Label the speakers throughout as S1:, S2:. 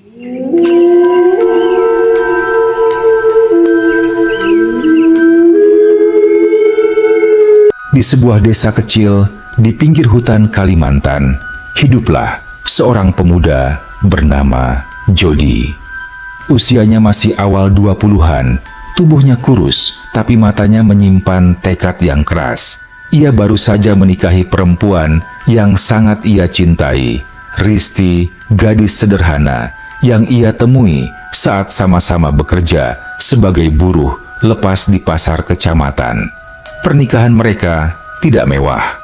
S1: Di sebuah desa kecil di pinggir hutan Kalimantan, hiduplah seorang pemuda bernama Jody. Usianya masih awal 20-an, tubuhnya kurus, tapi matanya menyimpan tekad yang keras. Ia baru saja menikahi perempuan yang sangat ia cintai, Risti, gadis sederhana yang ia temui saat sama-sama bekerja sebagai buruh lepas di pasar kecamatan. Pernikahan mereka tidak mewah.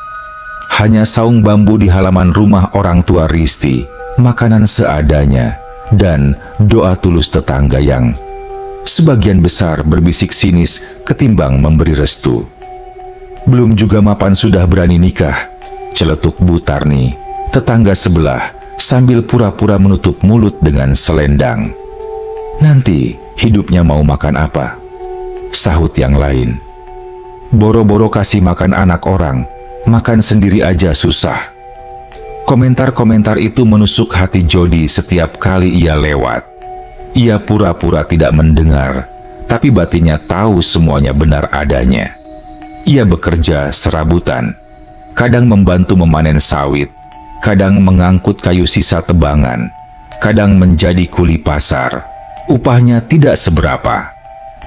S1: Hanya saung bambu di halaman rumah orang tua Risti, makanan seadanya, dan doa tulus tetangga yang sebagian besar berbisik sinis ketimbang memberi restu. Belum juga mapan sudah berani nikah, celetuk Bu Tarni, tetangga sebelah, sambil pura-pura menutup mulut dengan selendang. Nanti hidupnya mau makan apa? Sahut yang lain. Boro-boro kasih makan anak orang, makan sendiri aja susah. Komentar-komentar itu menusuk hati Jody setiap kali ia lewat. Ia pura-pura tidak mendengar, tapi batinnya tahu semuanya benar adanya. Ia bekerja serabutan, kadang membantu memanen sawit, kadang mengangkut kayu sisa tebangan, kadang menjadi kuli pasar. Upahnya tidak seberapa.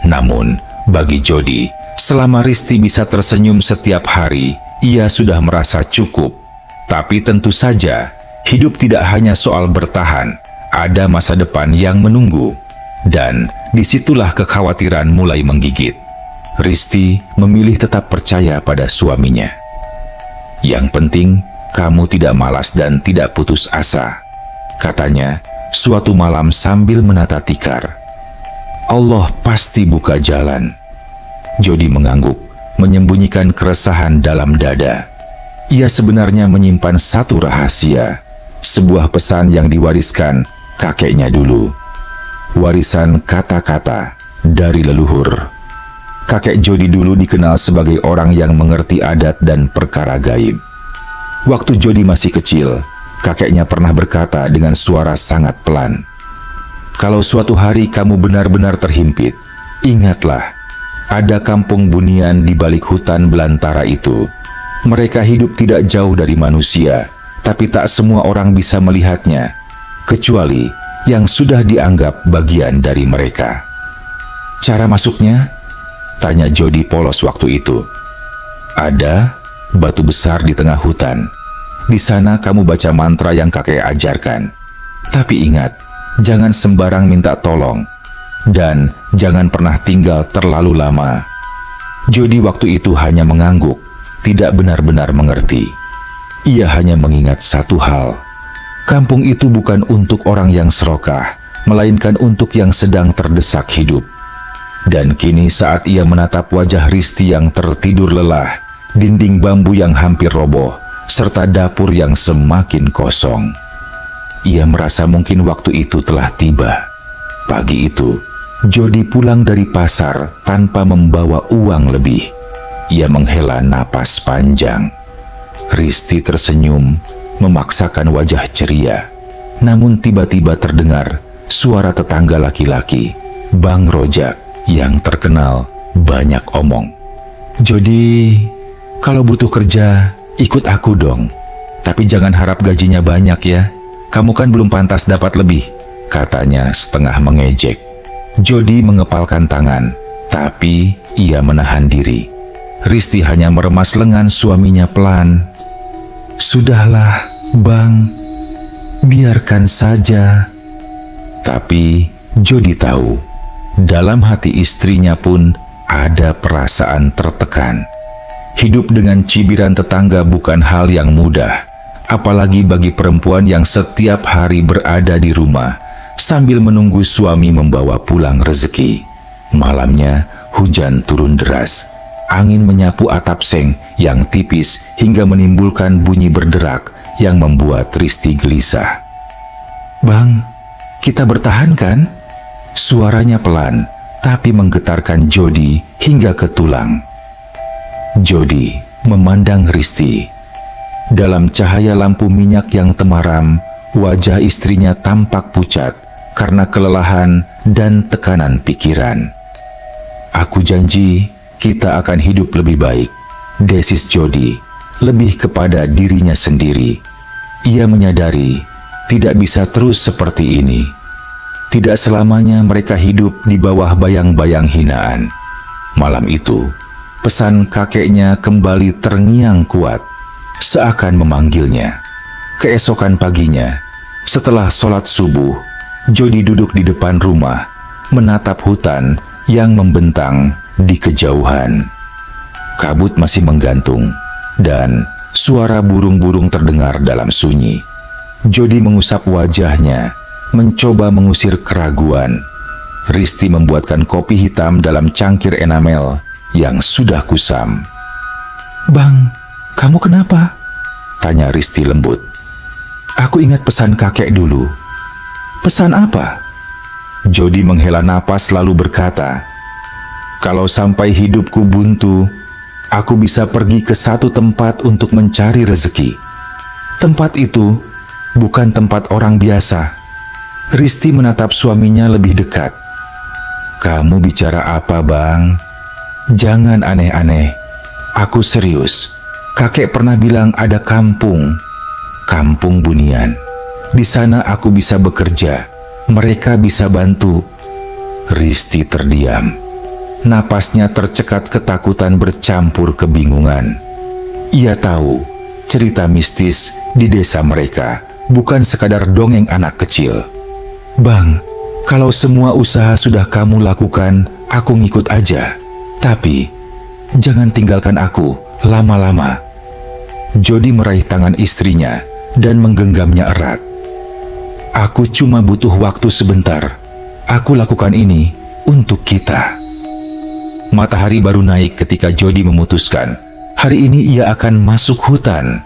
S1: Namun, bagi Jody, selama Risti bisa tersenyum setiap hari, ia sudah merasa cukup. Tapi tentu saja, hidup tidak hanya soal bertahan, ada masa depan yang menunggu. Dan disitulah kekhawatiran mulai menggigit. Risti memilih tetap percaya pada suaminya. Yang penting, kamu tidak malas dan tidak putus asa, katanya suatu malam sambil menata tikar. Allah pasti buka jalan. Jody mengangguk, menyembunyikan keresahan dalam dada. Ia sebenarnya menyimpan satu rahasia, sebuah pesan yang diwariskan kakeknya dulu. Warisan kata-kata dari leluhur. Kakek Jody dulu dikenal sebagai orang yang mengerti adat dan perkara gaib. Waktu Jody masih kecil, kakeknya pernah berkata dengan suara sangat pelan, "Kalau suatu hari kamu benar-benar terhimpit, ingatlah, ada kampung bunian di balik hutan belantara itu. Mereka hidup tidak jauh dari manusia, tapi tak semua orang bisa melihatnya, kecuali yang sudah dianggap bagian dari mereka." "Cara masuknya?" tanya Jody polos waktu itu. "Ada batu besar di tengah hutan. Di sana kamu baca mantra yang kakek ajarkan. Tapi ingat, jangan sembarang minta tolong. Dan jangan pernah tinggal terlalu lama." Jody waktu itu hanya mengangguk, tidak benar-benar mengerti. Ia hanya mengingat satu hal. Kampung itu bukan untuk orang yang serakah, melainkan untuk yang sedang terdesak hidup. Dan kini saat ia menatap wajah Risti yang tertidur lelah, dinding bambu yang hampir roboh, serta dapur yang semakin kosong, ia merasa mungkin waktu itu telah tiba. Pagi itu, Jody pulang dari pasar tanpa membawa uang lebih. Ia menghela napas panjang. Risti tersenyum, memaksakan wajah ceria. Namun tiba-tiba terdengar suara tetangga laki-laki, Bang Rojak, yang terkenal banyak omong. "Jody, kalau butuh kerja, ikut aku dong. Tapi jangan harap gajinya banyak ya. Kamu kan belum pantas dapat lebih," katanya setengah mengejek. Jody mengepalkan tangan, tapi ia menahan diri. Risti hanya meremas lengan suaminya pelan. "Sudahlah, Bang. Biarkan saja." Tapi Jody tahu, dalam hati istrinya pun ada perasaan tertekan. Hidup dengan cibiran tetangga bukan hal yang mudah, apalagi bagi perempuan yang setiap hari berada di rumah sambil menunggu suami membawa pulang rezeki. Malamnya, hujan turun deras. Angin menyapu atap seng yang tipis hingga menimbulkan bunyi berderak yang membuat Risti gelisah. "Bang, kita bertahan kan?" Suaranya pelan, tapi menggetarkan Jody hingga ke tulang. Jody memandang Risti. Dalam cahaya lampu minyak yang temaram, wajah istrinya tampak pucat karena kelelahan dan tekanan pikiran. Aku janji kita akan hidup lebih baik, desis Jody, lebih kepada dirinya sendiri. Ia menyadari tidak bisa terus seperti ini. Tidak selamanya mereka hidup di bawah bayang-bayang hinaan. Malam itu, pesan kakeknya kembali terngiang kuat, seakan memanggilnya. Keesokan paginya, setelah sholat subuh, Jody duduk di depan rumah, menatap hutan yang membentang di kejauhan. Kabut masih menggantung, dan suara burung-burung terdengar dalam sunyi. Jody mengusap wajahnya, mencoba mengusir keraguan. Risti membuatkan kopi hitam dalam cangkir enamel yang sudah kusam. "Bang, kamu kenapa?" tanya Risti lembut. "Aku ingat pesan kakek dulu." "Pesan apa?" Jody menghela napas lalu berkata, "Kalau sampai hidupku buntu, aku bisa pergi ke satu tempat untuk mencari rezeki. Tempat itu bukan tempat orang biasa." Risti menatap suaminya lebih dekat. "Kamu bicara apa, Bang? Jangan aneh-aneh. Aku serius. Kakek pernah bilang ada kampung Bunian. Di sana aku bisa bekerja. Mereka bisa bantu." Risti terdiam. Napasnya tercekat ketakutan bercampur kebingungan. Ia tahu cerita mistis di desa mereka bukan sekadar dongeng anak kecil. "Bang, kalau semua usaha sudah kamu lakukan, aku ngikut aja. Tapi jangan tinggalkan aku lama-lama." Jody meraih tangan istrinya dan menggenggamnya erat. "Aku cuma butuh waktu sebentar. Aku lakukan ini untuk kita." Matahari baru naik ketika Jody memutuskan hari ini ia akan masuk hutan.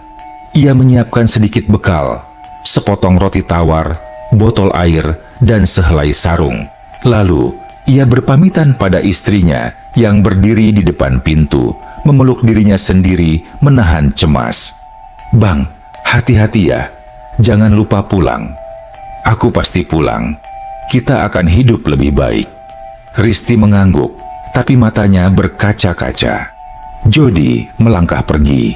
S1: Ia menyiapkan sedikit bekal, sepotong roti tawar, botol air, dan sehelai sarung. Lalu, ia berpamitan pada istrinya yang berdiri di depan pintu, memeluk dirinya sendiri menahan cemas. "Bang, hati-hati ya. Jangan lupa pulang." "Aku pasti pulang. Kita akan hidup lebih baik." Risti mengangguk, tapi matanya berkaca-kaca. Jody melangkah pergi,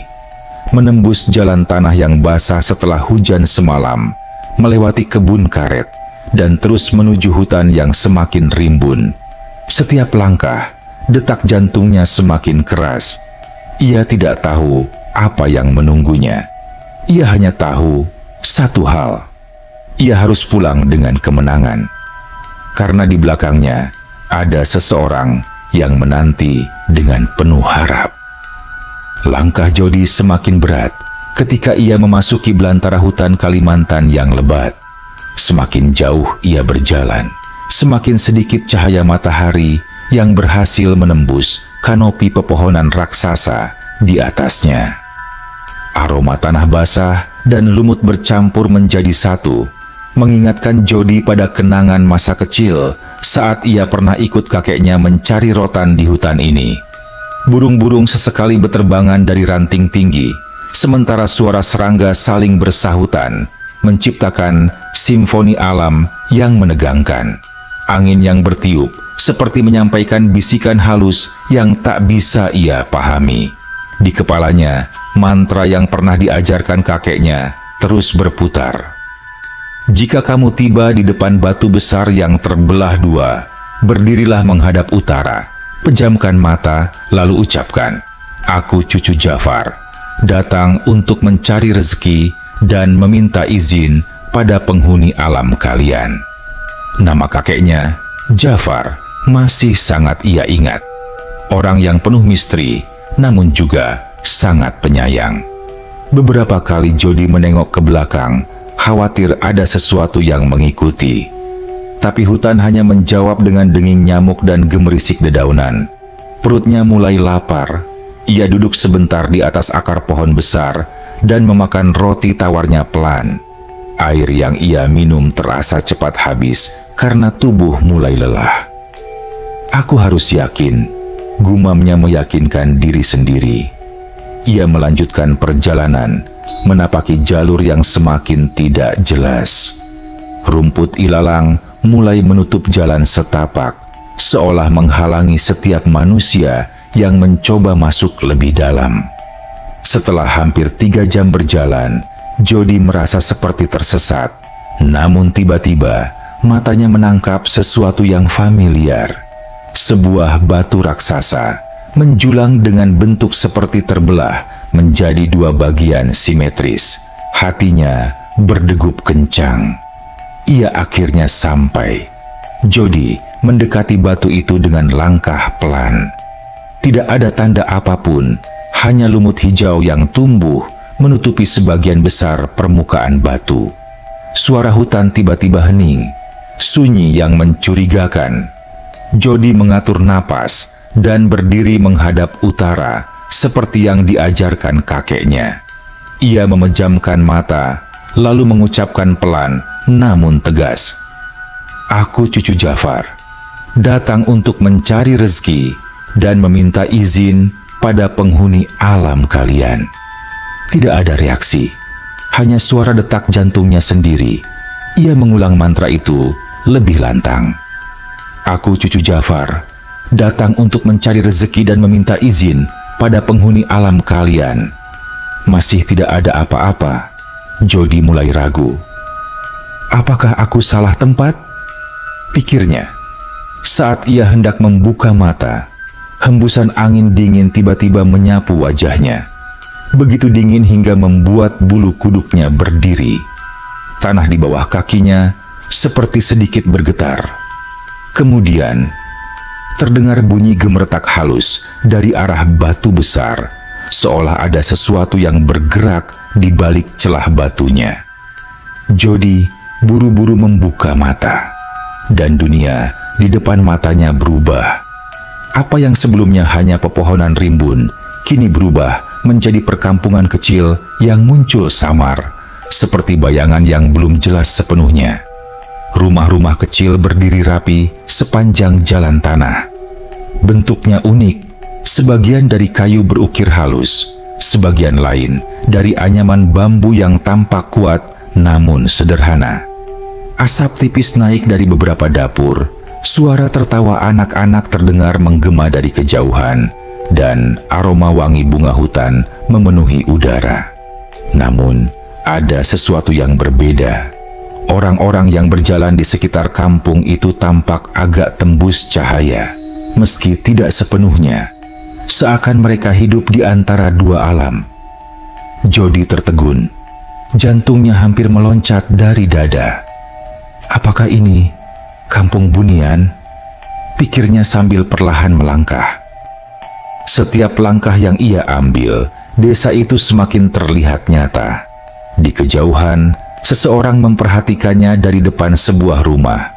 S1: menembus jalan tanah yang basah setelah hujan semalam, melewati kebun karet, dan terus menuju hutan yang semakin rimbun. Setiap langkah, detak jantungnya semakin keras. Ia tidak tahu apa yang menunggunya. Ia hanya tahu satu hal. Ia harus pulang dengan kemenangan. Karena di belakangnya ada seseorang yang menanti dengan penuh harap. Langkah Jody semakin berat ketika ia memasuki belantara hutan Kalimantan yang lebat. Semakin jauh ia berjalan, semakin sedikit cahaya matahari yang berhasil menembus kanopi pepohonan raksasa di atasnya. Aroma tanah basah dan lumut bercampur menjadi satu, mengingatkan Jody pada kenangan masa kecil saat ia pernah ikut kakeknya mencari rotan di hutan ini. Burung-burung sesekali berterbangan dari ranting tinggi, sementara suara serangga saling bersahutan, menciptakan simfoni alam yang menegangkan. Angin yang bertiup seperti menyampaikan bisikan halus yang tak bisa ia pahami. Di kepalanya, mantra yang pernah diajarkan kakeknya terus berputar. "Jika kamu tiba di depan batu besar yang terbelah dua, berdirilah menghadap utara, pejamkan mata, lalu ucapkan, 'Aku cucu Jafar, datang untuk mencari rezeki dan meminta izin pada penghuni alam kalian.'" Nama kakeknya, Jafar, masih sangat ia ingat. Orang yang penuh misteri, namun juga sangat penyayang. Beberapa kali Jody menengok ke belakang, khawatir ada sesuatu yang mengikuti. Tapi hutan hanya menjawab dengan denging nyamuk dan gemerisik dedaunan. Perutnya mulai lapar. Ia duduk sebentar di atas akar pohon besar dan memakan roti tawarnya pelan. Air yang ia minum terasa cepat habis karena tubuh mulai lelah. "Aku harus yakin," gumamnya meyakinkan diri sendiri. Ia melanjutkan perjalanan, menapaki jalur yang semakin tidak jelas. Rumput ilalang mulai menutup jalan setapak, seolah menghalangi setiap manusia yang mencoba masuk lebih dalam. Setelah hampir 3 jam berjalan, Jody merasa seperti tersesat. Namun tiba-tiba, matanya menangkap sesuatu yang familiar. Sebuah batu raksasa menjulang dengan bentuk seperti terbelah menjadi 2 bagian simetris. Hatinya berdegup kencang. Ia akhirnya sampai. Jody mendekati batu itu dengan langkah pelan. Tidak ada tanda apapun, hanya lumut hijau yang tumbuh menutupi sebagian besar permukaan batu. Suara hutan tiba-tiba hening, sunyi yang mencurigakan. Jody mengatur napas dan berdiri menghadap utara seperti yang diajarkan kakeknya. Ia memejamkan mata, lalu mengucapkan pelan namun tegas, "Aku cucu Jafar, datang untuk mencari rezeki dan meminta izin pada penghuni alam kalian." Tidak ada reaksi, hanya suara detak jantungnya sendiri. Ia mengulang mantra itu lebih lantang. "Aku cucu Jafar, datang untuk mencari rezeki dan meminta izin pada penghuni alam kalian." Masih tidak ada apa-apa. Jody mulai ragu. Apakah aku salah tempat? Pikirnya. Saat ia hendak membuka mata, hembusan angin dingin tiba-tiba menyapu wajahnya. Begitu dingin hingga membuat bulu kuduknya berdiri. Tanah di bawah kakinya seperti sedikit bergetar. Kemudian, terdengar bunyi gemeretak halus dari arah batu besar, seolah ada sesuatu yang bergerak di balik celah batunya. Jody buru-buru membuka mata, dan dunia di depan matanya berubah. Apa yang sebelumnya hanya pepohonan rimbun, kini berubah menjadi perkampungan kecil yang muncul samar, seperti bayangan yang belum jelas sepenuhnya. Rumah-rumah kecil berdiri rapi sepanjang jalan tanah. Bentuknya unik, sebagian dari kayu berukir halus, sebagian lain dari anyaman bambu yang tampak kuat namun sederhana. Asap tipis naik dari beberapa dapur, suara tertawa anak-anak terdengar menggema dari kejauhan, dan aroma wangi bunga hutan memenuhi udara. Namun, ada sesuatu yang berbeda. Orang-orang yang berjalan di sekitar kampung itu tampak agak tembus cahaya, meski tidak sepenuhnya. Seakan mereka hidup di antara 2 alam. Jody tertegun. Jantungnya hampir meloncat dari dada. Apakah ini kampung Bunian? Pikirnya sambil perlahan melangkah. Setiap langkah yang ia ambil, desa itu semakin terlihat nyata. Di kejauhan, seseorang memperhatikannya dari depan sebuah rumah.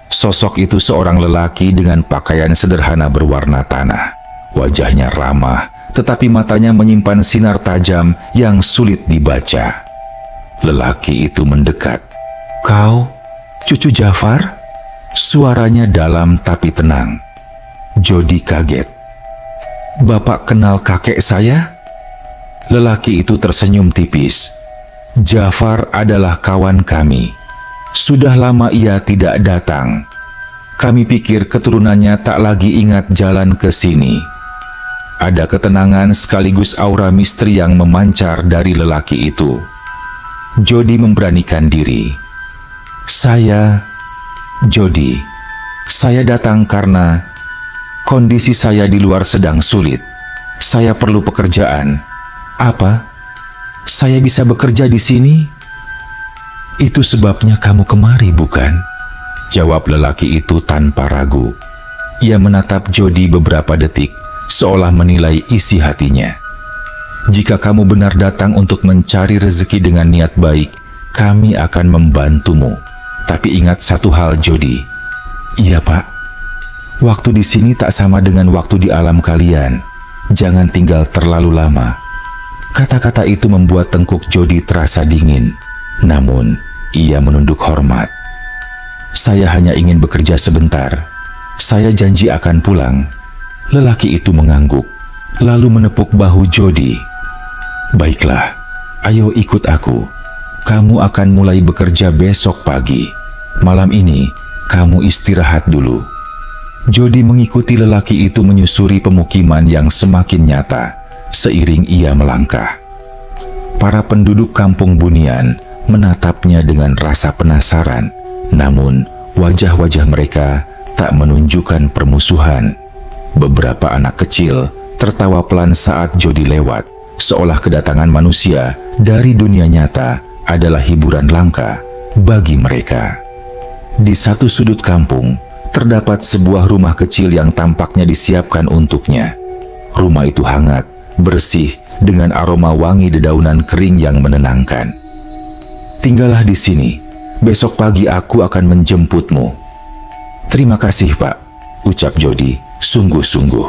S1: Sosok itu seorang lelaki dengan pakaian sederhana berwarna tanah. Wajahnya ramah, tetapi matanya menyimpan sinar tajam yang sulit dibaca. Lelaki itu mendekat. "Kau, cucu Jafar?" Suaranya dalam tapi tenang. Jody kaget. "Bapak kenal kakek saya?" Lelaki itu tersenyum tipis. "Jafar adalah kawan kami. Sudah lama ia tidak datang. Kami pikir keturunannya tak lagi ingat jalan ke sini." Ada ketenangan sekaligus aura misteri yang memancar dari lelaki itu. Jody memberanikan diri. Jody, saya datang karena kondisi saya di luar sedang sulit. Saya perlu pekerjaan." "Apa? Saya bisa bekerja di sini?" "Itu sebabnya kamu kemari, bukan?" jawab lelaki itu tanpa ragu. Ia menatap Jody beberapa detik, seolah menilai isi hatinya. "Jika kamu benar datang untuk mencari rezeki dengan niat baik, kami akan membantumu. Tapi ingat satu hal, Jody." "Iya, Pak. Waktu di sini tak sama dengan waktu di alam kalian. Jangan tinggal terlalu lama." Kata-kata itu membuat tengkuk Jody terasa dingin. Namun, ia menunduk hormat. "Saya hanya ingin bekerja sebentar. Saya janji akan pulang." Lelaki itu mengangguk, lalu menepuk bahu Jody. "Baiklah, ayo ikut aku. Kamu akan mulai bekerja besok pagi. Malam ini, kamu istirahat dulu." Jody mengikuti lelaki itu menyusuri pemukiman yang semakin nyata seiring ia melangkah. Para penduduk kampung Bunian menatapnya dengan rasa penasaran, namun wajah-wajah mereka tak menunjukkan permusuhan. Beberapa anak kecil tertawa pelan saat Jody lewat, seolah kedatangan manusia dari dunia nyata adalah hiburan langka bagi mereka. Di satu sudut kampung, terdapat sebuah rumah kecil yang tampaknya disiapkan untuknya. Rumah itu hangat, bersih, dengan aroma wangi dedaunan kering yang menenangkan. "Tinggallah di sini, besok pagi aku akan menjemputmu." "Terima kasih, Pak," ucap Jody sungguh-sungguh.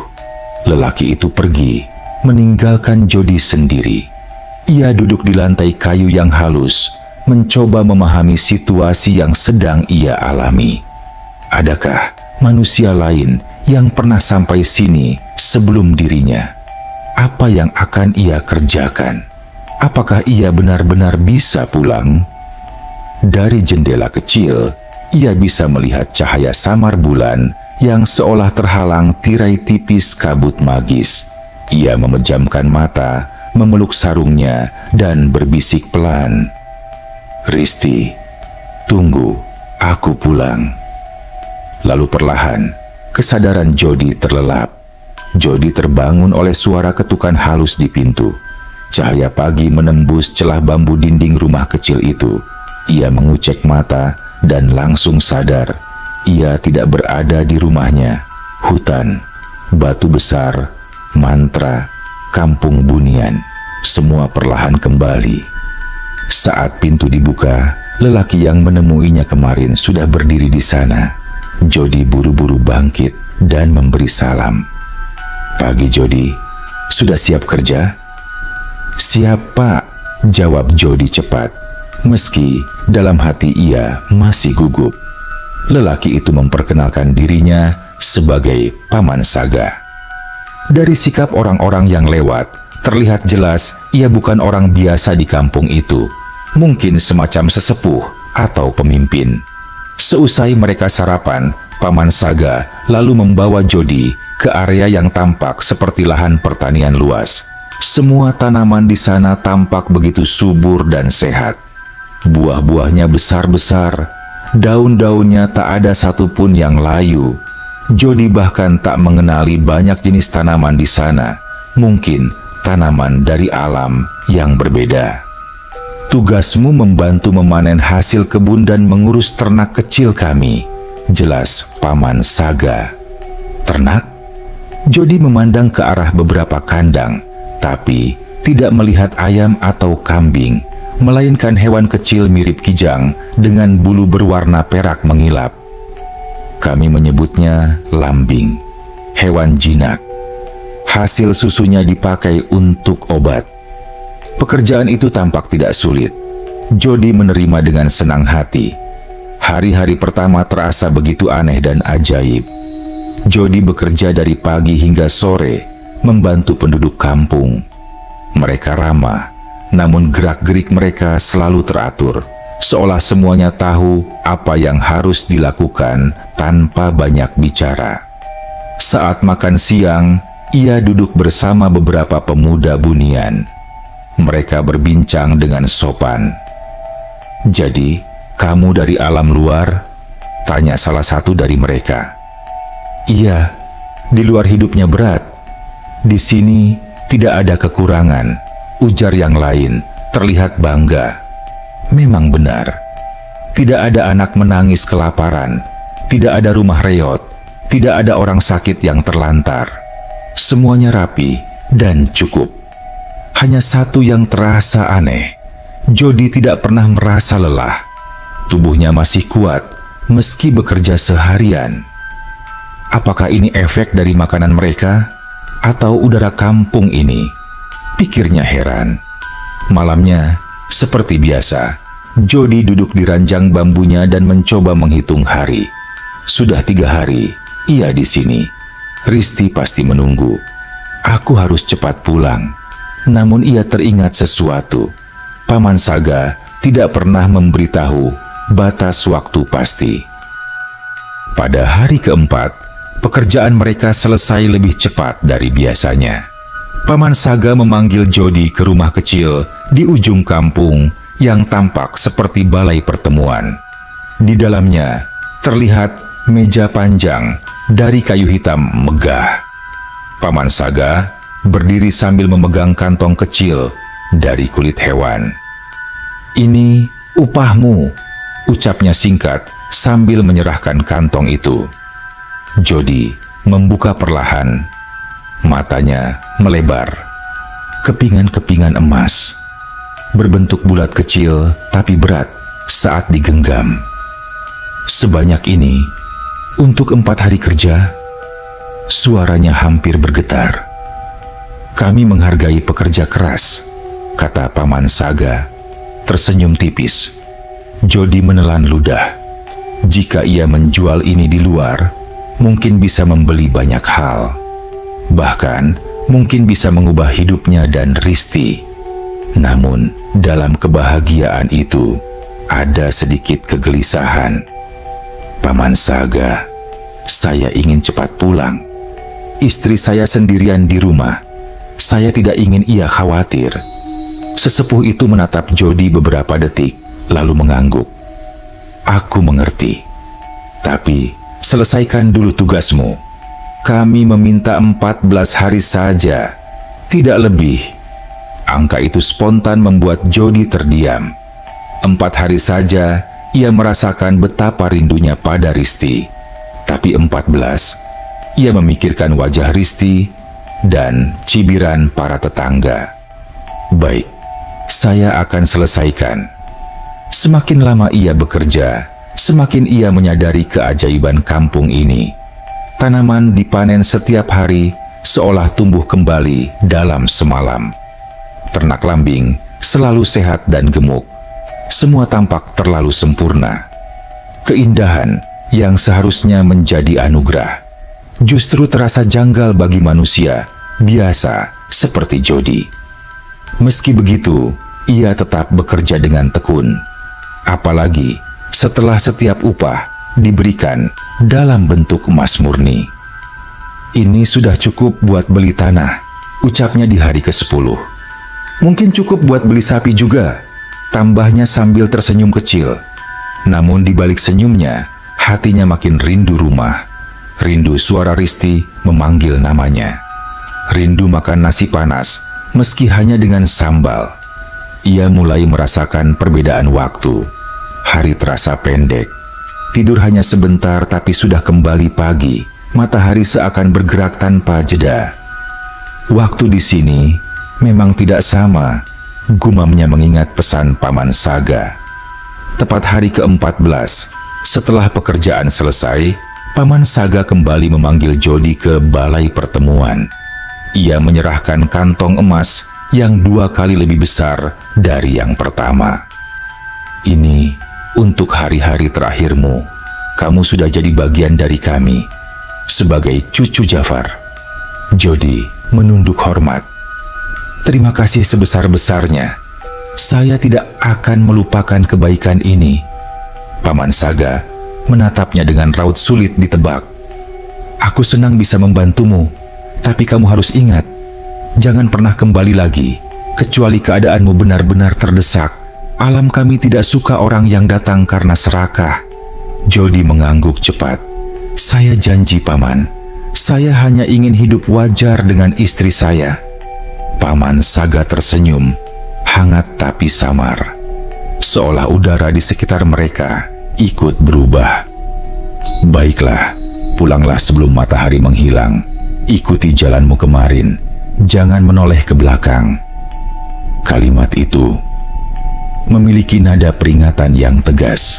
S1: Lelaki itu pergi, meninggalkan Jody sendiri. Ia duduk di lantai kayu yang halus, mencoba memahami situasi yang sedang ia alami. Adakah manusia lain yang pernah sampai sini sebelum dirinya? Apa yang akan ia kerjakan? Apakah ia benar-benar bisa pulang? Dari jendela kecil, ia bisa melihat cahaya samar bulan yang seolah terhalang tirai tipis kabut magis. Ia memejamkan mata, memeluk sarungnya, dan berbisik pelan, "Risti, tunggu, aku pulang." Lalu perlahan, kesadaran Jody terlelap. Jody terbangun oleh suara ketukan halus di pintu. Cahaya pagi menembus celah bambu dinding rumah kecil itu. Ia mengucek mata dan langsung sadar ia tidak berada di rumahnya. Hutan, batu besar, mantra, kampung Bunian, semua perlahan kembali. Saat pintu dibuka, lelaki yang menemuinya kemarin sudah berdiri di sana. Jody buru-buru bangkit dan memberi salam. "Pagi, Jody. Sudah siap kerja?" "Siap, Pak," jawab Jody cepat, meski dalam hati ia masih gugup. Lelaki itu memperkenalkan dirinya sebagai Paman Saga. Dari sikap orang-orang yang lewat, terlihat jelas ia bukan orang biasa di kampung itu. Mungkin semacam sesepuh atau pemimpin. Seusai mereka sarapan, Paman Saga lalu membawa Jody ke area yang tampak seperti lahan pertanian luas. Semua tanaman di sana tampak begitu subur dan sehat. Buah-buahnya besar-besar, daun-daunnya tak ada satupun yang layu. Jody bahkan tak mengenali banyak jenis tanaman di sana. Mungkin tanaman dari alam yang berbeda. "Tugasmu membantu memanen hasil kebun dan mengurus ternak kecil kami," jelas Paman Saga. "Ternak?" Jody memandang ke arah beberapa kandang, tapi tidak melihat ayam atau kambing, melainkan hewan kecil mirip kijang dengan bulu berwarna perak mengilap. "Kami menyebutnya lambing, hewan jinak. Hasil susunya dipakai untuk obat." Pekerjaan itu tampak tidak sulit. Jody menerima dengan senang hati. Hari-hari pertama terasa begitu aneh dan ajaib. Jody bekerja dari pagi hingga sore, membantu penduduk kampung. Mereka ramah, namun gerak-gerik mereka selalu teratur, seolah semuanya tahu apa yang harus dilakukan tanpa banyak bicara. Saat makan siang, ia duduk bersama beberapa pemuda Bunian. Mereka berbincang dengan sopan. "Jadi, kamu dari alam luar?" tanya salah satu dari mereka. "Iya, di luar hidupnya berat. Di sini tidak ada kekurangan," ujar yang lain, terlihat bangga. Memang benar. Tidak ada anak menangis kelaparan, tidak ada rumah reot, tidak ada orang sakit yang terlantar. Semuanya rapi dan cukup. Hanya satu yang terasa aneh. Jody tidak pernah merasa lelah. Tubuhnya masih kuat meski bekerja seharian. Apakah ini efek dari makanan mereka atau udara kampung ini? Pikirnya heran. Malamnya, seperti biasa, Jody duduk di ranjang bambunya dan mencoba menghitung hari. Sudah 3 hari ia di sini. Risti pasti menunggu. Aku harus cepat pulang. Namun ia teringat sesuatu. Paman Saga tidak pernah memberitahu batas waktu pasti. Pada hari keempat, pekerjaan mereka selesai lebih cepat dari biasanya. Paman Saga memanggil Jody ke rumah kecil di ujung kampung yang tampak seperti balai pertemuan. Di dalamnya terlihat meja panjang dari kayu hitam megah. Paman Saga berdiri sambil memegang kantong kecil dari kulit hewan. "Ini upahmu," ucapnya singkat sambil menyerahkan kantong itu. Jody membuka perlahan. Matanya melebar. Kepingan-kepingan emas berbentuk bulat kecil tapi berat saat digenggam. "Sebanyak ini untuk 4 hari kerja?" Suaranya hampir bergetar. "Kami menghargai pekerja keras," kata Paman Saga, tersenyum tipis. Jody menelan ludah. Jika ia menjual ini di luar, mungkin bisa membeli banyak hal. Bahkan, mungkin bisa mengubah hidupnya dan Risti. Namun, dalam kebahagiaan itu, ada sedikit kegelisahan. "Paman Saga, saya ingin cepat pulang. Istri saya sendirian di rumah. Saya tidak ingin ia khawatir." Sesepuh itu menatap Jody beberapa detik, lalu mengangguk. "Aku mengerti. Tapi, selesaikan dulu tugasmu. Kami meminta 14 hari saja, tidak lebih." Angka itu spontan membuat Jody terdiam. 4 hari saja, ia merasakan betapa rindunya pada Risti. Tapi 14, ia memikirkan wajah Risti dan cibiran para tetangga. "Baik, saya akan selesaikan." Semakin lama ia bekerja, semakin ia menyadari keajaiban kampung ini. Tanaman dipanen setiap hari seolah tumbuh kembali dalam semalam. Ternak lambing selalu sehat dan gemuk. Semua tampak terlalu sempurna. Keindahan yang seharusnya menjadi anugerah justru terasa janggal bagi manusia biasa seperti Jody. Meski begitu, ia tetap bekerja dengan tekun. Apalagi setelah setiap upah diberikan dalam bentuk emas murni. "Ini sudah cukup buat beli tanah," ucapnya di hari ke-10. "Mungkin cukup buat beli sapi juga," tambahnya sambil tersenyum kecil. Namun di balik senyumnya, hatinya makin rindu rumah. Rindu suara Risti memanggil namanya. Rindu makan nasi panas, meski hanya dengan sambal. Ia mulai merasakan perbedaan waktu. Hari terasa pendek. Tidur hanya sebentar tapi sudah kembali pagi. Matahari seakan bergerak tanpa jeda. "Waktu di sini memang tidak sama," gumamnya mengingat pesan Paman Saga. Tepat hari ke-14, setelah pekerjaan selesai, Paman Saga kembali memanggil Jody ke balai pertemuan. Ia menyerahkan kantong emas yang 2 kali lebih besar dari yang pertama. "Ini untuk hari-hari terakhirmu. Kamu sudah jadi bagian dari kami sebagai cucu Jafar." Jody menunduk hormat. "Terima kasih sebesar-besarnya. Saya tidak akan melupakan kebaikan ini." Paman Saga menatapnya dengan raut sulit ditebak. "Aku senang bisa membantumu, tapi kamu harus ingat, jangan pernah kembali lagi, kecuali keadaanmu benar-benar terdesak. Alam kami tidak suka orang yang datang karena serakah." Jody mengangguk cepat. "Saya janji, Paman. Saya hanya ingin hidup wajar dengan istri saya." Paman Saga tersenyum, hangat tapi samar. Seolah udara di sekitar mereka ikut berubah. "Baiklah, pulanglah sebelum matahari menghilang. Ikuti jalanmu kemarin. Jangan menoleh ke belakang." Kalimat itu memiliki nada peringatan yang tegas.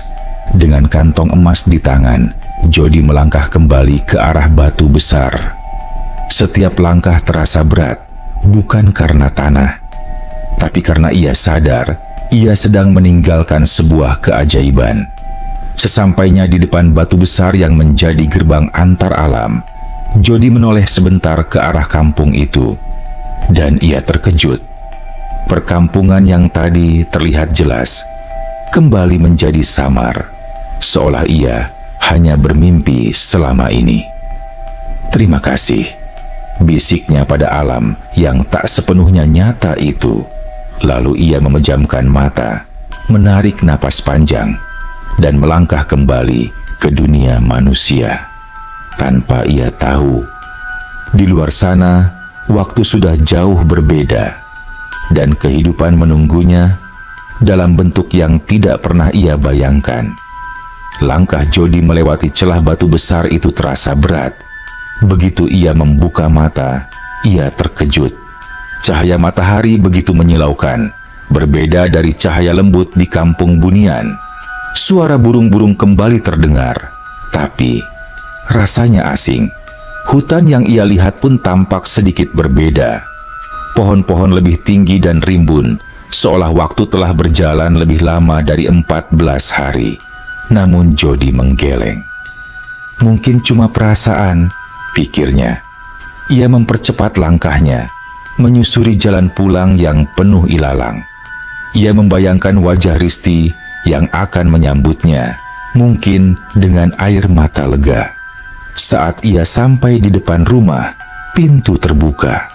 S1: Dengan kantong emas di tangan, Jody melangkah kembali ke arah batu besar. Setiap langkah terasa berat, bukan karena tanah, tapi karena ia sadar ia sedang meninggalkan sebuah keajaiban. Sesampainya di depan batu besar yang menjadi gerbang antar alam, Jody menoleh sebentar ke arah kampung itu, dan ia terkejut. Perkampungan yang tadi terlihat jelas kembali menjadi samar, seolah ia hanya bermimpi selama ini. Terima kasih, bisiknya pada alam yang tak sepenuhnya nyata itu. Lalu ia memejamkan mata, menarik napas panjang, dan melangkah kembali ke dunia manusia. Tanpa ia tahu, di luar sana waktu sudah jauh berbeda, dan kehidupan menunggunya dalam bentuk yang tidak pernah ia bayangkan. Langkah Jody melewati celah batu besar itu terasa berat. Begitu ia membuka mata, ia terkejut. Cahaya matahari begitu menyilaukan, berbeda dari cahaya lembut di kampung Bunian. Suara burung-burung kembali terdengar, tapi rasanya asing. Hutan yang ia lihat pun tampak sedikit berbeda. Pohon-pohon lebih tinggi dan rimbun, seolah waktu telah berjalan lebih lama dari 14 hari. Namun Jody menggeleng. Mungkin cuma perasaan, pikirnya. Ia mempercepat langkahnya, menyusuri jalan pulang yang penuh ilalang. Ia membayangkan wajah Risti yang akan menyambutnya, mungkin dengan air mata lega. Saat ia sampai di depan rumah, pintu terbuka.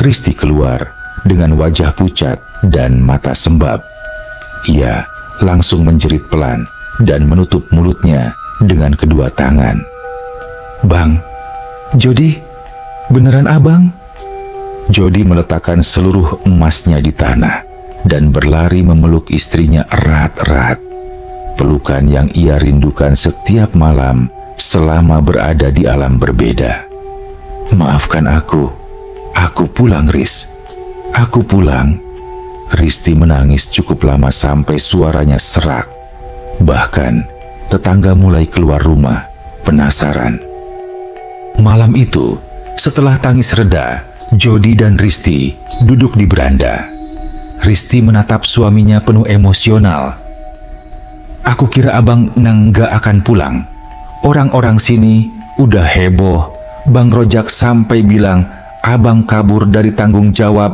S1: Risti keluar dengan wajah pucat dan mata sembab. Ia langsung menjerit pelan dan menutup mulutnya dengan kedua tangan. "Bang, Jody, beneran abang?" Jody meletakkan seluruh emasnya di tanah dan berlari memeluk istrinya erat-erat. Pelukan yang ia rindukan setiap malam selama berada di alam berbeda. "Maafkan aku pulang, Riz. Aku pulang." Risti menangis cukup lama sampai suaranya serak. Bahkan tetangga mulai keluar rumah, penasaran. Malam itu, setelah tangis reda, Jody dan Risti duduk di beranda. Risti menatap suaminya penuh emosional. "Aku kira abang nggak akan pulang. Orang-orang sini udah heboh. Bang Rojak sampai bilang abang kabur dari tanggung jawab."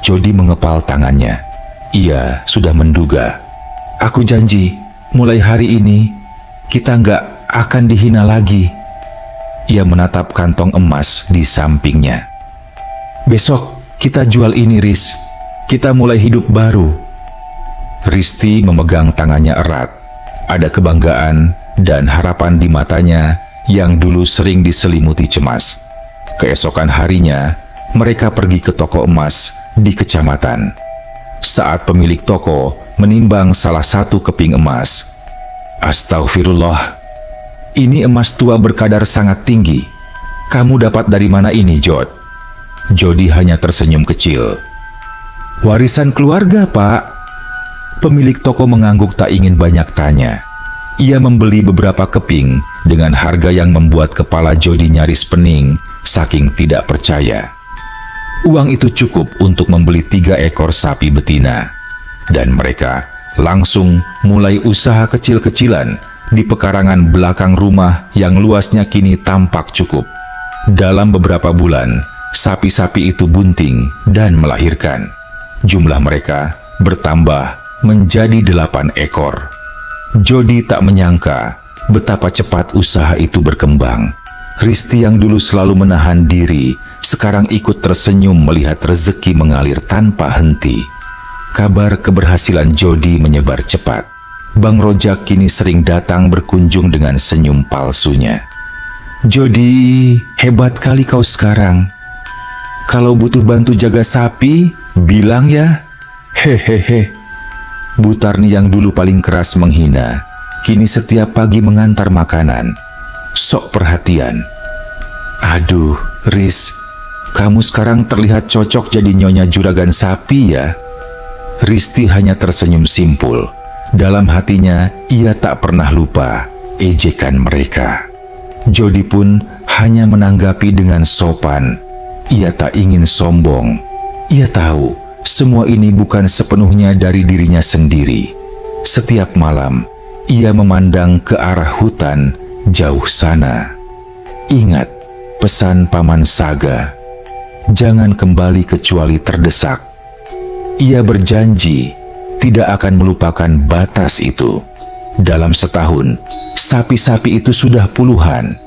S1: Jody mengepal tangannya. Ia sudah menduga. "Aku janji, mulai hari ini kita nggak akan dihina lagi." Ia menatap kantong emas di sampingnya. "Besok kita jual ini, Riz. Kita mulai hidup baru." Risti memegang tangannya erat. Ada kebanggaan dan harapan di matanya yang dulu sering diselimuti cemas. Keesokan harinya, mereka pergi ke toko emas di kecamatan. Saat pemilik toko menimbang salah satu keping emas, "Astagfirullah, ini emas tua berkadar sangat tinggi. Kamu dapat dari mana ini, Jod?" Jody hanya tersenyum kecil. "Warisan keluarga, Pak." Pemilik toko mengangguk tak ingin banyak tanya. Ia membeli beberapa keping dengan harga yang membuat kepala Jody nyaris pening saking tidak percaya. Uang itu cukup untuk membeli 3 ekor sapi betina. Dan mereka langsung mulai usaha kecil-kecilan di pekarangan belakang rumah yang luasnya kini tampak cukup. Dalam beberapa bulan, sapi-sapi itu bunting dan melahirkan. Jumlah mereka bertambah menjadi 8 ekor. Jody tak menyangka betapa cepat usaha itu berkembang. Risti yang dulu selalu menahan diri, sekarang ikut tersenyum melihat rezeki mengalir tanpa henti. Kabar keberhasilan Jody menyebar cepat. Bang Rojak kini sering datang berkunjung dengan senyum palsunya. "Jody, hebat kali kau sekarang. Kalau butuh bantu jaga sapi, bilang ya." "Hehehe." Butarni yang dulu paling keras menghina, kini setiap pagi mengantar makanan. Sok perhatian. "Aduh, Riz, kamu sekarang terlihat cocok jadi nyonya juragan sapi ya." Risti hanya tersenyum simpul. Dalam hatinya, ia tak pernah lupa ejekan mereka. Jody pun hanya menanggapi dengan sopan. Ia tak ingin sombong. Ia tahu semua ini bukan sepenuhnya dari dirinya sendiri. Setiap malam, ia memandang ke arah hutan jauh sana. Ingat pesan Paman Saga, jangan kembali kecuali terdesak. Ia berjanji tidak akan melupakan batas itu. Dalam setahun, sapi-sapi itu sudah puluhan.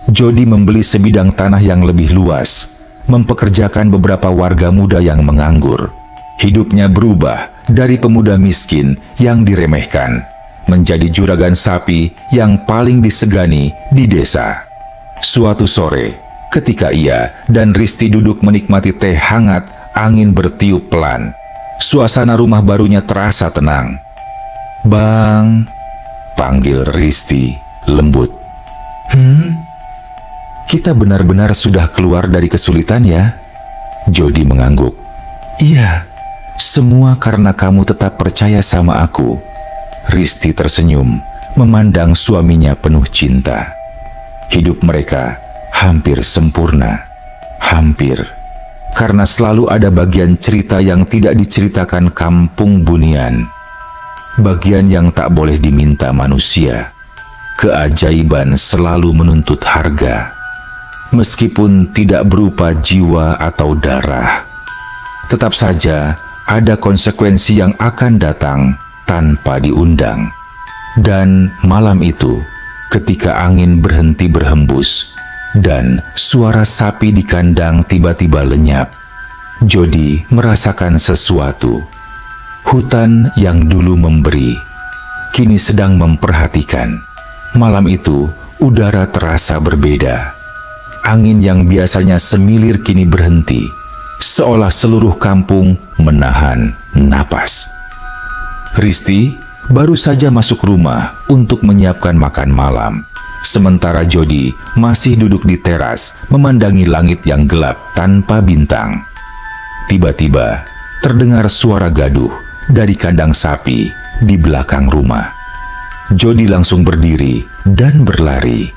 S1: Jody membeli sebidang tanah yang lebih luas, mempekerjakan beberapa warga muda yang menganggur. Hidupnya berubah dari pemuda miskin yang diremehkan menjadi juragan sapi yang paling disegani di desa. Suatu sore, ketika ia dan Risti duduk menikmati teh hangat, angin bertiup pelan. Suasana rumah barunya terasa tenang. "Bang," panggil Risti lembut. "Kita benar-benar sudah keluar dari kesulitan ya?" Jody mengangguk. "Iya, semua karena kamu tetap percaya sama aku." Risti tersenyum, memandang suaminya penuh cinta. Hidup mereka hampir sempurna. Hampir. Karena selalu ada bagian cerita yang tidak diceritakan kampung Bunian. Bagian yang tak boleh diminta manusia. Keajaiban selalu menuntut harga. Meskipun tidak berupa jiwa atau darah. Tetap saja ada konsekuensi yang akan datang tanpa diundang. Dan malam itu, ketika angin berhenti berhembus dan suara sapi di kandang tiba-tiba lenyap, Jody merasakan sesuatu. Hutan yang dulu memberi, kini sedang memperhatikan. Malam itu, udara terasa berbeda. Angin yang biasanya semilir kini berhenti, seolah seluruh kampung menahan napas. Risti baru saja masuk rumah untuk menyiapkan makan malam. Sementara Jody masih duduk di teras memandangi langit yang gelap tanpa bintang. Tiba-tiba terdengar suara gaduh dari kandang sapi di belakang rumah. Jody langsung berdiri dan berlari.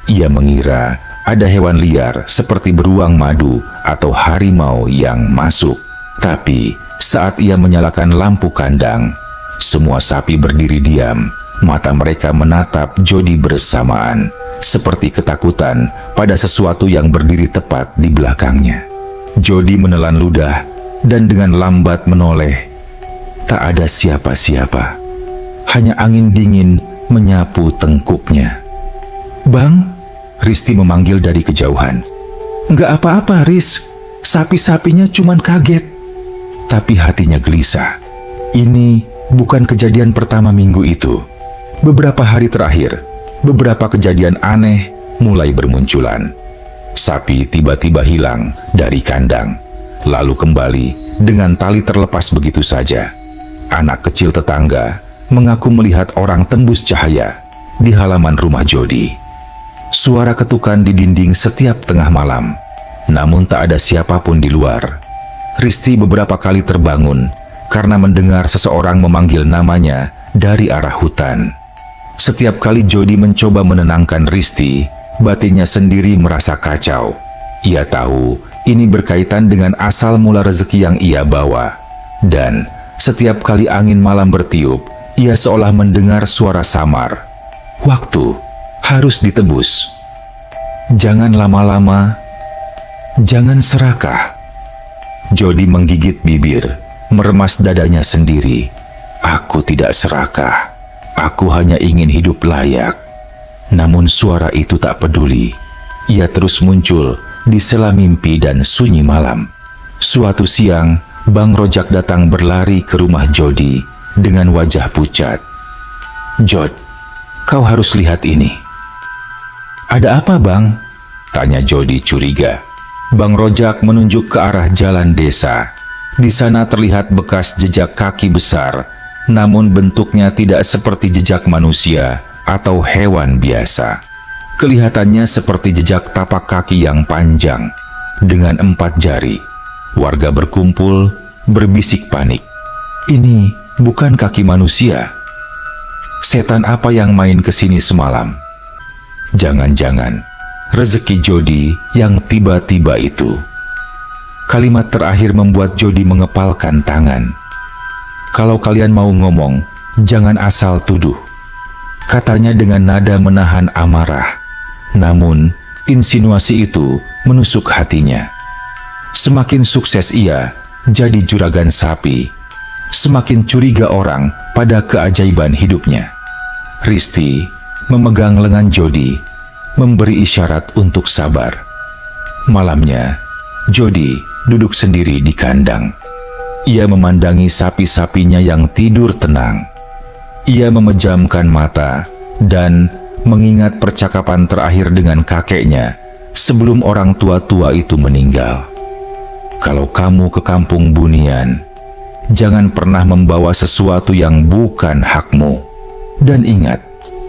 S1: Ia mengira ada hewan liar seperti beruang madu atau harimau yang masuk. Tapi saat ia menyalakan lampu kandang, semua sapi berdiri diam. Mata mereka menatap Jody bersamaan, seperti ketakutan pada sesuatu yang berdiri tepat di belakangnya. Jody menelan ludah dan dengan lambat menoleh. Tak ada siapa-siapa. Hanya angin dingin menyapu tengkuknya. "Bang," Risti memanggil dari kejauhan. "Nggak apa-apa, Riz. Sapi-sapinya cuman kaget." Tapi hatinya gelisah. Ini bukan kejadian pertama minggu itu. Beberapa hari terakhir, beberapa kejadian aneh mulai bermunculan. Sapi tiba-tiba hilang dari kandang, lalu kembali dengan tali terlepas begitu saja. Anak kecil tetangga mengaku melihat orang tembus cahaya di halaman rumah Jody. Suara ketukan di dinding setiap tengah malam, namun tak ada siapapun di luar. Risti beberapa kali terbangun karena mendengar seseorang memanggil namanya dari arah hutan. Setiap kali Jody mencoba menenangkan Risti, batinnya sendiri merasa kacau. Ia tahu ini berkaitan dengan asal mula rezeki yang ia bawa. Dan setiap kali angin malam bertiup, ia seolah mendengar suara samar. Waktu harus ditebus. Jangan lama-lama, jangan serakah. Jody menggigit bibir, meremas dadanya sendiri. Aku tidak serakah. Aku hanya ingin hidup layak. Namun suara itu tak peduli. Ia terus muncul di sela mimpi dan sunyi malam. Suatu siang, Bang Rojak datang berlari ke rumah Jody dengan wajah pucat. "Jod, kau harus lihat ini." "Ada apa, Bang?" tanya Jody curiga. Bang Rojak menunjuk ke arah jalan desa. Di sana terlihat bekas jejak kaki besar, namun bentuknya tidak seperti jejak manusia atau hewan biasa. Kelihatannya seperti jejak tapak kaki yang panjang dengan 4 jari. Warga berkumpul, berbisik panik. "Ini bukan kaki manusia. Setan apa yang main ke sini semalam? Jangan-jangan rezeki Jody yang tiba-tiba itu." Kalimat terakhir membuat Jody mengepalkan tangan. "Kalau kalian mau ngomong, jangan asal tuduh," katanya dengan nada menahan amarah. Namun, insinuasi itu menusuk hatinya. Semakin sukses ia jadi juragan sapi, semakin curiga orang pada keajaiban hidupnya. Risti memegang lengan Jody, memberi isyarat untuk sabar. Malamnya, Jody duduk sendiri di kandang. Ia memandangi sapi-sapinya yang tidur tenang. Ia memejamkan mata dan mengingat percakapan terakhir dengan kakeknya sebelum orang tua-tua itu meninggal. Kalau kamu ke kampung Bunian, jangan pernah membawa sesuatu yang bukan hakmu. Dan ingat,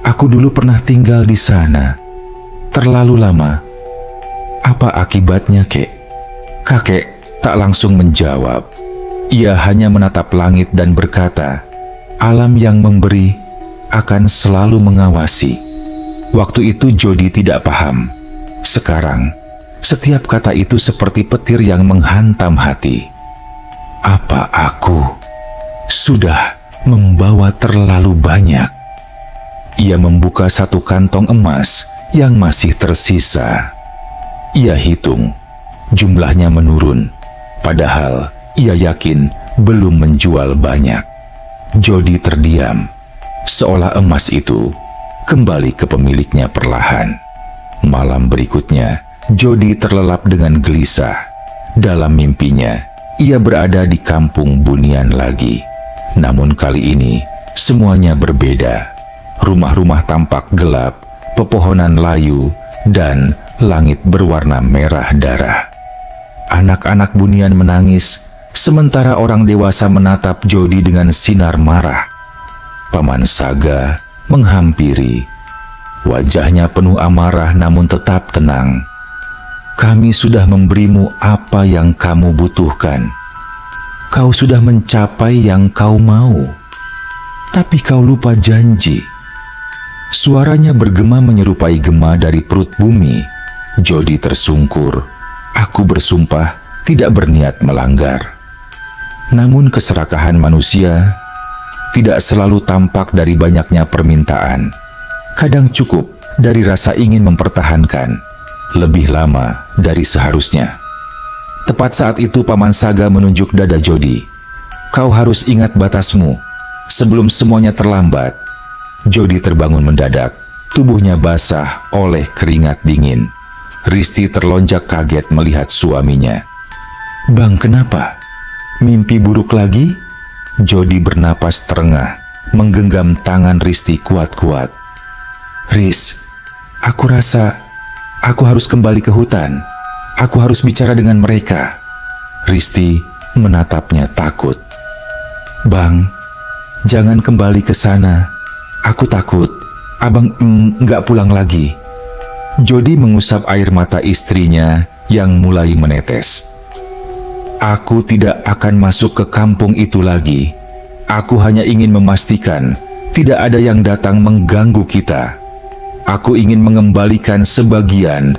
S1: aku dulu pernah tinggal di sana. Terlalu lama. Apa akibatnya, kek? Kakek tak langsung menjawab. Ia hanya menatap langit dan berkata, alam yang memberi akan selalu mengawasi. Waktu itu Jody tidak paham. Sekarang, setiap kata itu seperti petir yang menghantam hati. Apa aku sudah membawa terlalu banyak? Ia membuka satu kantong emas yang masih tersisa. Ia hitung, jumlahnya menurun, padahal ia yakin belum menjual banyak. Jody terdiam, seolah emas itu kembali ke pemiliknya perlahan. Malam berikutnya, Jody terlelap dengan gelisah. Dalam mimpinya, ia berada di kampung Bunian lagi. Namun kali ini, semuanya berbeda. Rumah-rumah tampak gelap, pepohonan layu, dan langit berwarna merah darah. Anak-anak Bunian menangis, sementara orang dewasa menatap Jody dengan sinar marah. Paman Saga menghampiri. Wajahnya penuh amarah namun tetap tenang. Kami sudah memberimu apa yang kamu butuhkan. Kau sudah mencapai yang kau mau. Tapi kau lupa janji. Suaranya bergema menyerupai gema dari perut bumi. Jody tersungkur. Aku bersumpah tidak berniat melanggar. Namun keserakahan manusia tidak selalu tampak dari banyaknya permintaan. Kadang cukup dari rasa ingin mempertahankan lebih lama dari seharusnya. Tepat saat itu Paman Saga menunjuk dada Jody. Kau harus ingat batasmu sebelum semuanya terlambat. Jody terbangun mendadak, tubuhnya basah oleh keringat dingin. Risti terlonjak kaget melihat suaminya. Bang, kenapa? Mimpi buruk lagi? Jody bernapas terengah, menggenggam tangan Risti kuat-kuat. Riz, aku rasa aku harus kembali ke hutan. Aku harus bicara dengan mereka. Risti menatapnya takut. Bang, jangan kembali ke sana. Aku takut abang nggak pulang lagi. Jody mengusap air mata istrinya yang mulai menetes. Aku tidak akan masuk ke kampung itu lagi. Aku hanya ingin memastikan tidak ada yang datang mengganggu kita. Aku ingin mengembalikan sebagian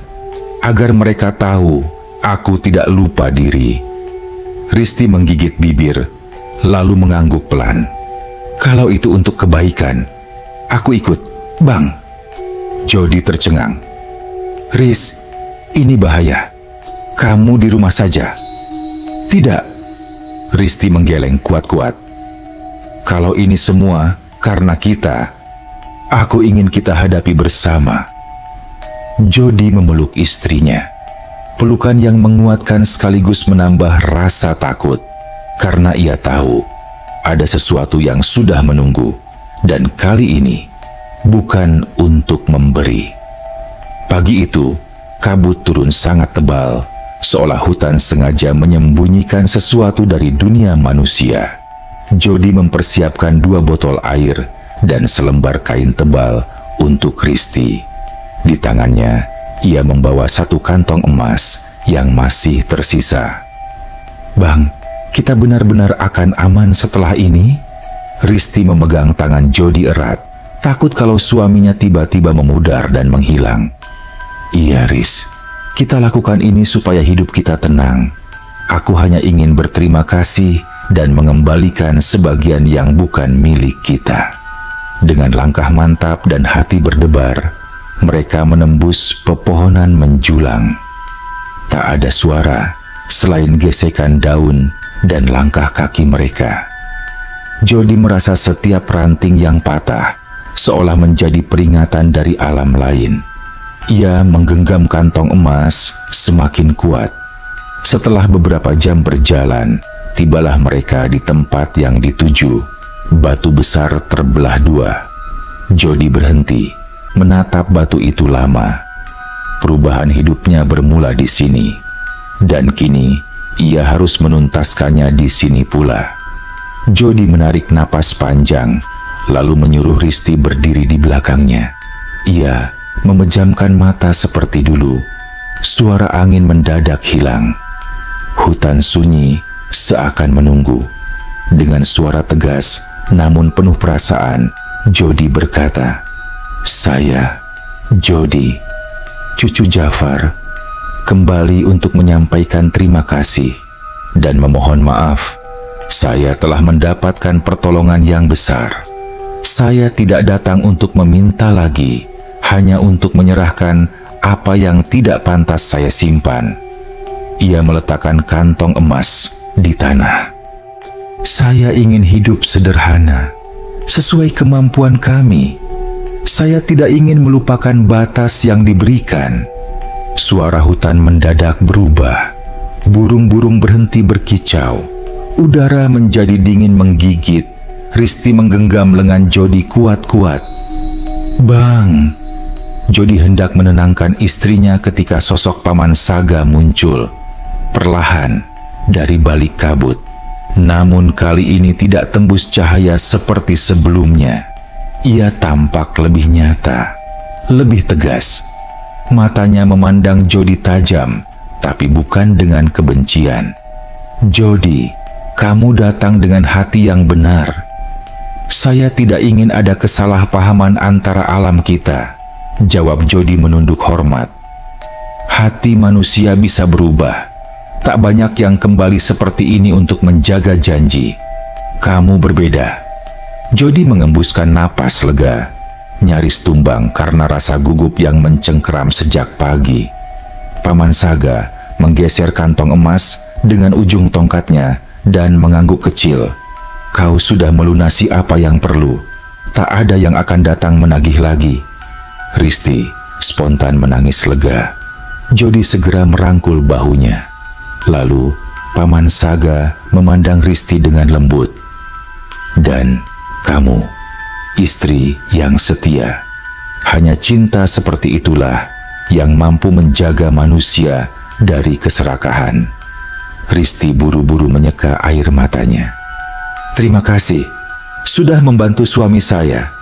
S1: agar mereka tahu aku tidak lupa diri. Risti menggigit bibir, lalu mengangguk pelan. Kalau itu untuk kebaikan, aku ikut, Bang. Jody tercengang. Riz, ini bahaya. Kamu di rumah saja. Tidak. Risti menggeleng kuat-kuat. Kalau ini semua karena kita, aku ingin kita hadapi bersama. Jody memeluk istrinya. Pelukan yang menguatkan sekaligus menambah rasa takut. Karena ia tahu ada sesuatu yang sudah menunggu. Dan kali ini bukan untuk memberi. Pagi itu, kabut turun sangat tebal, seolah hutan sengaja menyembunyikan sesuatu dari dunia manusia. Jody mempersiapkan 2 botol air dan selembar kain tebal untuk Risti. Di tangannya, ia membawa 1 kantong emas yang masih tersisa. Bang, kita benar-benar akan aman setelah ini? Risti memegang tangan Jody erat, takut kalau suaminya tiba-tiba memudar dan menghilang. Iya, Riz. Kita lakukan ini supaya hidup kita tenang. Aku hanya ingin berterima kasih dan mengembalikan sebagian yang bukan milik kita. Dengan langkah mantap dan hati berdebar, mereka menembus pepohonan menjulang. Tak ada suara selain gesekan daun dan langkah kaki mereka. Jody merasa setiap ranting yang patah seolah menjadi peringatan dari alam lain. Ia menggenggam kantong emas semakin kuat. Setelah beberapa jam berjalan, tibalah mereka di tempat yang dituju. Batu besar terbelah dua. Jody berhenti, menatap batu itu lama. Perubahan hidupnya bermula di sini, dan kini ia harus menuntaskannya di sini pula. Jody menarik napas panjang, lalu menyuruh Risti berdiri di belakangnya. Ia memejamkan mata seperti dulu. Suara angin mendadak hilang. Hutan sunyi seakan menunggu. Dengan suara tegas namun penuh perasaan, Jody berkata, "Saya, Jody, cucu Jafar, kembali untuk menyampaikan terima kasih dan memohon maaf. Saya telah mendapatkan pertolongan yang besar. Saya tidak datang untuk meminta lagi, hanya untuk menyerahkan apa yang tidak pantas saya simpan." Ia meletakkan kantong emas di tanah. "Saya ingin hidup sederhana, sesuai kemampuan kami. Saya tidak ingin melupakan batas yang diberikan." Suara hutan mendadak berubah. Burung-burung berhenti berkicau. Udara menjadi dingin menggigit. Risti menggenggam lengan Jody kuat-kuat. "Bang!" Jody hendak menenangkan istrinya ketika sosok Paman Saga muncul, perlahan dari balik kabut. Namun kali ini tidak tembus cahaya seperti sebelumnya. Ia tampak lebih nyata, lebih tegas. Matanya memandang Jody tajam, tapi bukan dengan kebencian. "Jody, kamu datang dengan hati yang benar. Saya tidak ingin ada kesalahpahaman antara alam kita," jawab Jody menunduk hormat. "Hati manusia bisa berubah. Tak banyak yang kembali seperti ini untuk menjaga janji. Kamu berbeda." Jody mengembuskan napas lega, nyaris tumbang karena rasa gugup yang mencengkeram sejak pagi. Paman Saga menggeser kantong emas dengan ujung tongkatnya dan mengangguk kecil. "Kau sudah melunasi apa yang perlu. Tak ada yang akan datang menagih lagi." Risti spontan menangis lega. Jody segera merangkul bahunya. Lalu Paman Saga memandang Risti dengan lembut. "Dan kamu, istri yang setia. Hanya cinta seperti itulah yang mampu menjaga manusia dari keserakahan." Risti buru-buru menyeka air matanya. "Terima kasih, sudah membantu suami saya."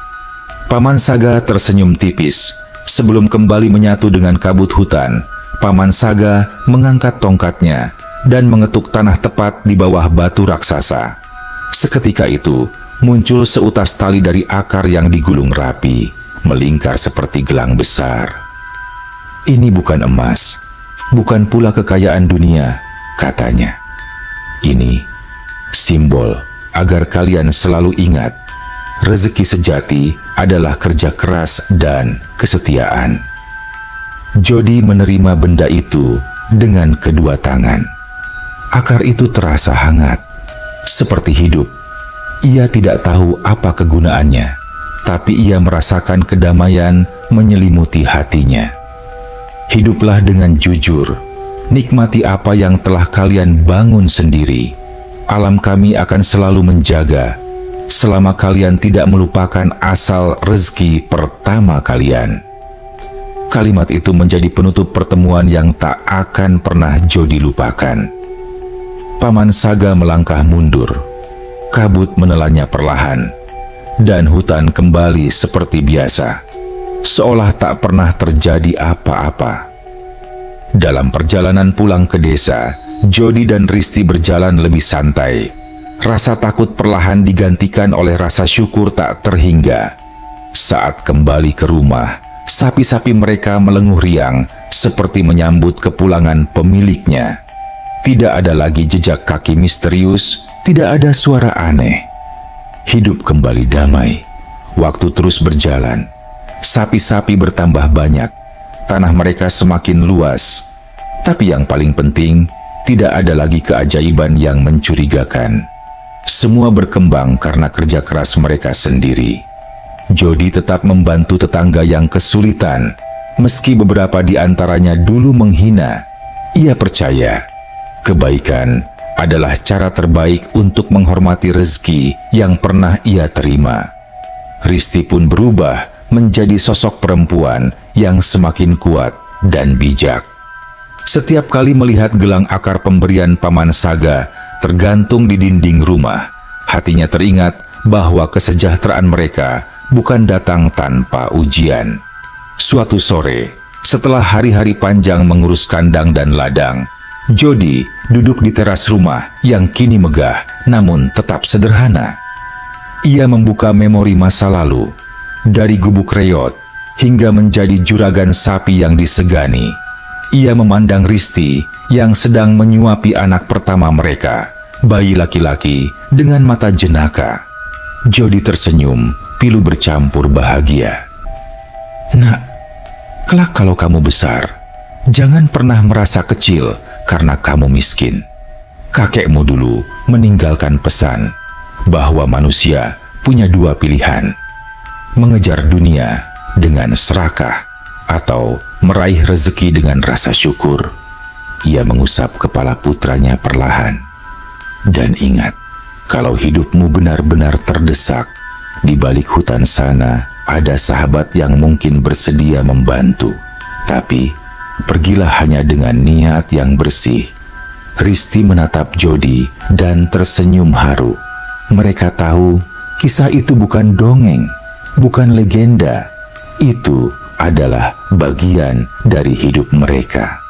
S1: Paman Saga tersenyum tipis. Sebelum kembali menyatu dengan kabut hutan, Paman Saga mengangkat tongkatnya dan mengetuk tanah tepat di bawah batu raksasa. Seketika itu, muncul seutas tali dari akar yang digulung rapi, melingkar seperti gelang besar. "Ini bukan emas, bukan pula kekayaan dunia," katanya. "Ini simbol agar kalian selalu ingat, rezeki sejati adalah kerja keras dan kesetiaan." Jody menerima benda itu dengan kedua tangan. Akar itu terasa hangat, seperti hidup. Ia tidak tahu apa kegunaannya, tapi ia merasakan kedamaian menyelimuti hatinya. "Hiduplah dengan jujur, nikmati apa yang telah kalian bangun sendiri. Alam kami akan selalu menjaga, selama kalian tidak melupakan asal rezeki pertama kalian." Kalimat itu menjadi penutup pertemuan yang tak akan pernah Jody lupakan. Paman Saga melangkah mundur. Kabut menelannya perlahan, dan hutan kembali seperti biasa, seolah tak pernah terjadi apa-apa. Dalam perjalanan pulang ke desa, Jody dan Risti berjalan lebih santai. Rasa takut perlahan digantikan oleh rasa syukur tak terhingga. Saat kembali ke rumah, sapi-sapi mereka melenguh riang seperti menyambut kepulangan pemiliknya. Tidak ada lagi jejak kaki misterius, tidak ada suara aneh. Hidup kembali damai. Waktu terus berjalan. Sapi-sapi bertambah banyak. Tanah mereka semakin luas. Tapi yang paling penting, tidak ada lagi keajaiban yang mencurigakan. Semua berkembang karena kerja keras mereka sendiri. Jody tetap membantu tetangga yang kesulitan, meski beberapa di antaranya dulu menghina. Ia percaya kebaikan adalah cara terbaik untuk menghormati rezeki yang pernah ia terima. Risti pun berubah menjadi sosok perempuan yang semakin kuat dan bijak. Setiap kali melihat gelang akar pemberian Paman Saga tergantung di dinding rumah, hatinya teringat bahwa kesejahteraan mereka bukan datang tanpa ujian. Suatu sore, setelah hari-hari panjang mengurus kandang dan ladang, Jody duduk di teras rumah yang kini megah namun tetap sederhana. Ia membuka memori masa lalu, dari gubuk reot hingga menjadi juragan sapi yang disegani. Ia memandang Risti yang sedang menyuapi anak pertama mereka, bayi laki-laki, dengan mata jenaka. Jody tersenyum, pilu bercampur bahagia. "Nak, kelak kalau kamu besar, jangan pernah merasa kecil karena kamu miskin." Kakekmu dulu meninggalkan pesan bahwa manusia punya dua pilihan: mengejar dunia dengan serakah atau meraih rezeki dengan rasa syukur. Ia mengusap kepala putranya perlahan. "Dan ingat, kalau hidupmu benar-benar terdesak, di balik hutan sana ada sahabat yang mungkin bersedia membantu. Tapi, pergilah hanya dengan niat yang bersih." Risti menatap Jody dan tersenyum haru. Mereka tahu kisah itu bukan dongeng, bukan legenda. Itu adalah bagian dari hidup mereka.